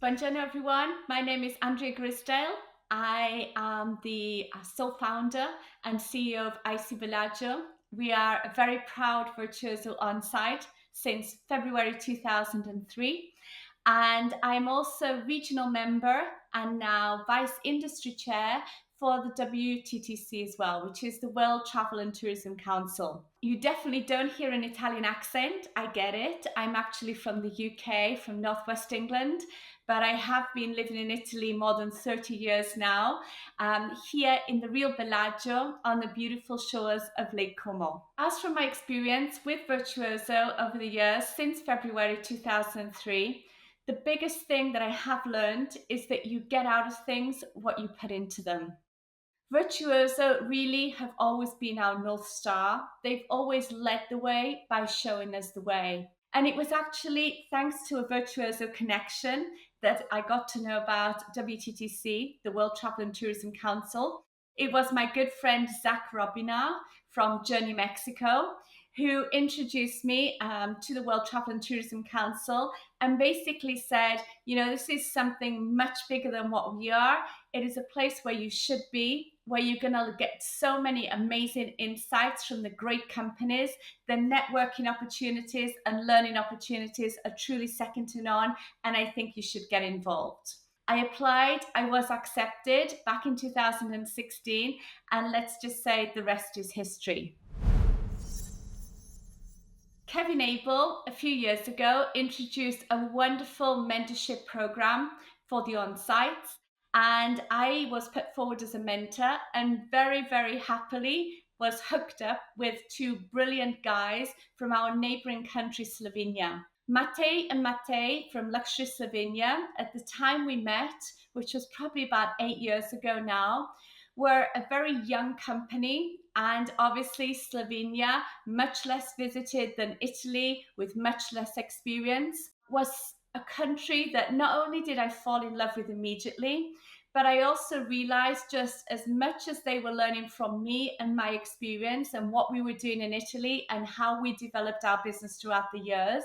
Buongiorno everyone, my name is Andrea Grisdale. I am the sole founder and CEO of IC Bellagio. We are a very proud virtuoso on site since February 2003. And I'm also regional member and now vice industry chair for the WTTC as well, which is the World Travel and Tourism Council. You definitely don't hear an Italian accent. I get it. I'm actually from the UK, from Northwest England, but I have been living in Italy more than 30 years now, here in the real Bellagio on the beautiful shores of Lake Como. As from my experience with Virtuoso over the years since February 2003, the biggest thing that I have learned is that you get out of things what you put into them. Virtuoso really have always been our North Star. They've always led the way by showing us the way. And it was actually thanks to a Virtuoso connection that I got to know about WTTC, the World Travel and Tourism Council. It was my good friend Zach Robina from Journey Mexico who introduced me to the World Travel and Tourism Council and basically said, this is something much bigger than what we are. It is a place where you should be, where you're going to get so many amazing insights from the great companies. The networking opportunities and learning opportunities are truly second to none, and I think you should get involved. I applied, I was accepted back in 2016, and let's just say the rest is history. Kevin Abel, a few years ago, introduced a wonderful mentorship program for the on-sites, and I was put forward as a mentor and very, very happily was hooked up with two brilliant guys from our neighboring country, Slovenia. Matej and Matej from Luxury Slovenia, at the time we met, which was probably about 8 years ago now, were a very young company, and obviously Slovenia, much less visited than Italy, with much less experience, was a country that not only did I fall in love with immediately, but I also realized just as much as they were learning from me and my experience and what we were doing in Italy and how we developed our business throughout the years,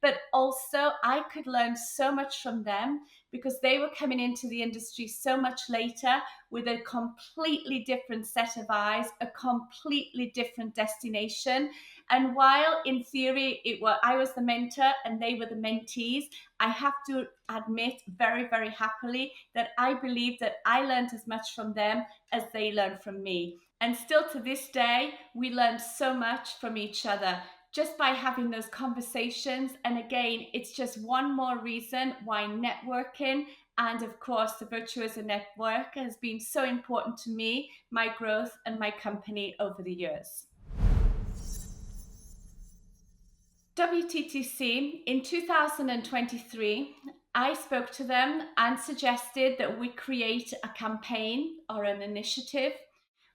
but also I could learn so much from them because they were coming into the industry so much later with a completely different set of eyes, a completely different destination. And while in theory I was the mentor and they were the mentees, I have to admit very, very happily that I believe that I learned as much from them as they learned from me. And still to this day, we learn so much from each other just by having those conversations. And again, it's just one more reason why networking and of course the Virtuoso Network has been so important to me, my growth and my company over the years. WTTC in 2023, I spoke to them and suggested that we create a campaign or an initiative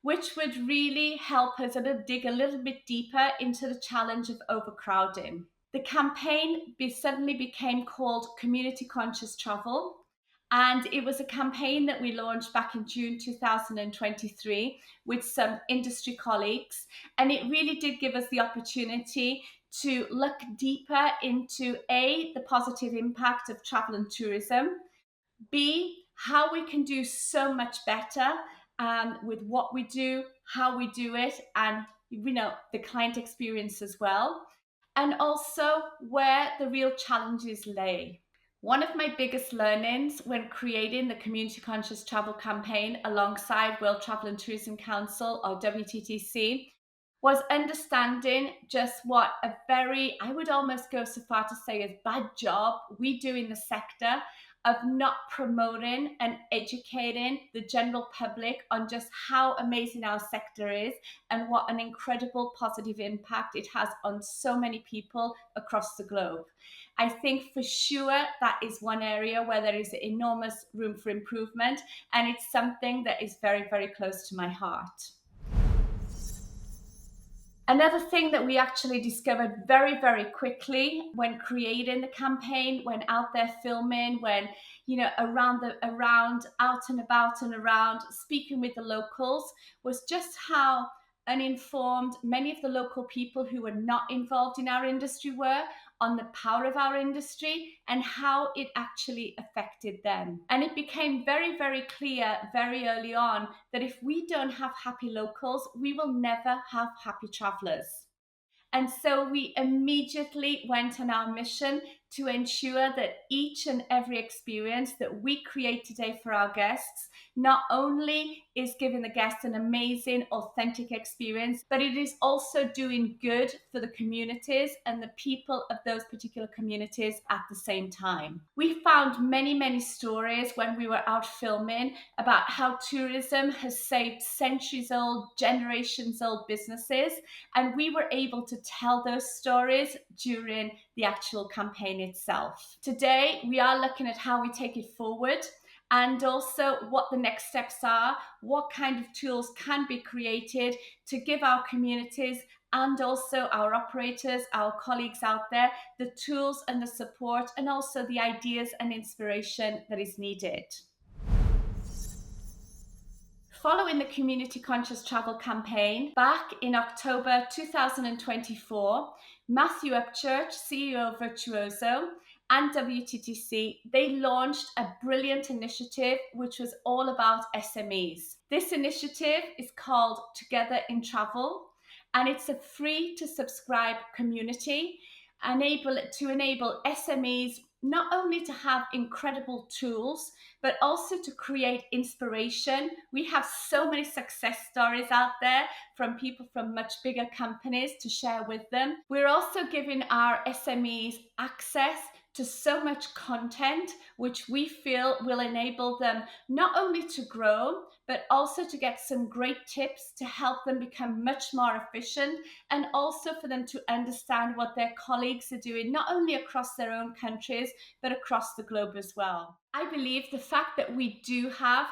which would really help us dig a little bit deeper into the challenge of overcrowding. The campaign suddenly became called Community Conscious Travel, and it was a campaign that we launched back in June 2023 with some industry colleagues, and it really did give us the opportunity to look deeper into A, the positive impact of travel and tourism, B, how we can do so much better with what we do, how we do it, and the client experience as well, and also where the real challenges lay. One of my biggest learnings when creating the Community Conscious Travel campaign alongside World Travel and Tourism Council, or WTTC, was understanding just what a very, I would almost go so far to say, as bad job we do in the sector of not promoting and educating the general public on just how amazing our sector is and what an incredible positive impact it has on so many people across the globe. I think for sure that is one area where there is enormous room for improvement, and it's something that is very, very close to my heart. Another thing that we actually discovered very, very quickly when creating the campaign, when out there filming, when, around, out and about and around, speaking with the locals, was just how uninformed many of the local people who were not involved in our industry were on the power of our industry and how it actually affected them. And it became very, very clear very early on that if we don't have happy locals, we will never have happy travelers. And so we immediately went on our mission to ensure that each and every experience that we create today for our guests not only is giving the guests an amazing, authentic experience, but it is also doing good for the communities and the people of those particular communities at the same time. We found many, many stories when we were out filming about how tourism has saved centuries-old, generations-old businesses, and we were able to tell those stories during the actual campaign itself. Today, we are looking at how we take it forward and also what the next steps are, what kind of tools can be created to give our communities and also our operators, our colleagues out there, the tools and the support and also the ideas and inspiration that is needed. Following the Community Conscious Travel campaign, back in October 2024, Matthew Upchurch, CEO of Virtuoso, and WTTC, they launched a brilliant initiative which was all about SMEs. This initiative is called Together in Travel, and it's a free to subscribe community to enable SMEs not only to have incredible tools, but also to create inspiration. We have so many success stories out there from people from much bigger companies to share with them. We're also giving our SMEs access to so much content, which we feel will enable them not only to grow, but also to get some great tips to help them become much more efficient and also for them to understand what their colleagues are doing, not only across their own countries, but across the globe as well. I believe the fact that we do have,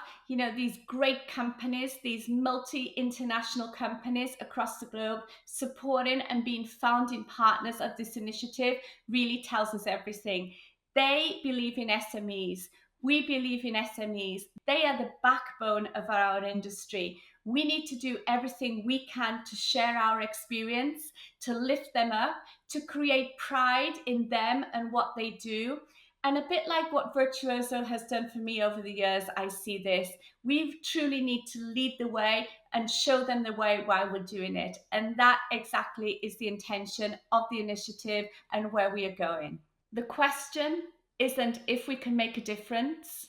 these great companies, these multi-international companies across the globe supporting and being founding partners of this initiative really tells us everything. They believe in SMEs. We believe in SMEs. They are the backbone of our industry. We need to do everything we can to share our experience, to lift them up, to create pride in them and what they do. And a bit like what Virtuoso has done for me over the years, I see this. We truly need to lead the way and show them the way while we're doing it. And that exactly is the intention of the initiative and where we are going. The question isn't if we can make a difference,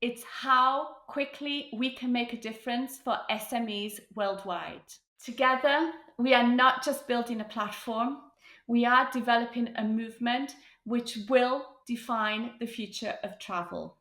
it's how quickly we can make a difference for SMEs worldwide. Together, we are not just building a platform, we are developing a movement which will define the future of travel.